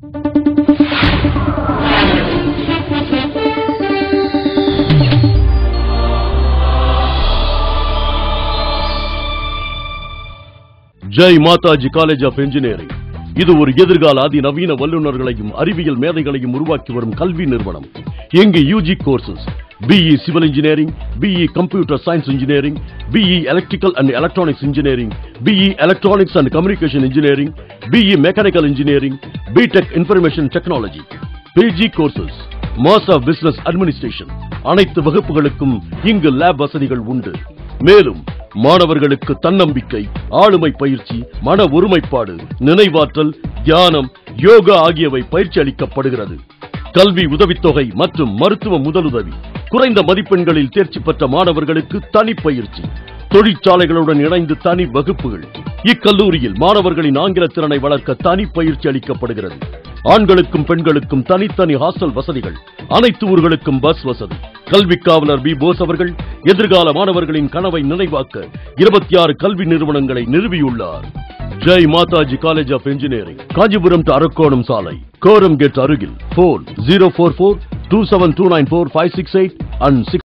Jai Mataji college of engineering இது ஒரு எதிர்கால அதிநவீன வல்லுநர்களையும் அறிவியல் மேதைகளையும் உருவாக்கி வரும் கல்வி நிறுவனம். இங்கு UG courses BE civil engineering, BE computer science engineering, BE electrical and electronics engineering, BE electronics and communication engineering, BE mechanical engineering, BTech information technology, PG courses, master of business administration. அனைத்து வகுப்புகளுக்கும் இங்கு lab வசதிகள் உண்டு. மேலும் மாணவர்களுக்கு தன்னம்பிக்கை, ஆளுமை பயிற்சி, மன ஒருமைப்பாடு, நினைவாற்றல், தியானம், யோகா ஆகியவை பயிற்சி அளிக்கப்படுகிறது. கல்வி உதவித்தொகை மற்றும் மருத்துவ முதலுதவி. குறைந்த மதிப்பெண்களில் தேர்ச்சி பெற்ற மாணவர்களுக்கு தனி பயிற்சி. தொழிற்சாலைகளுடன் இணைந்து தனி வகுப்புகள். இக்கல்லூரியில் மாணவர்களின் ஆங்கில திறனை வளர்க்க தனி பயிற்சி அளிக்கப்படுகிறது. ஆண்களுக்கும் பெண்களுக்கும் தனித்தனி ஹாஸ்டல் வசதிகள். அனைத்து ஊர்களுக்கும் பஸ் வசதி. கல்வி காவலர் பி போஸ் அவர்கள் எதிர்கால மாணவர்களின் கனவை நினைவாக்க 26 கல்வி நிறுவனங்களை நிறுவியுள்ளார். Jai Mataji college of engineering, Kanchipuram to Arakkonam சாலை, கோரம் கேட் அருகில். Phone 044-27294-568 and 6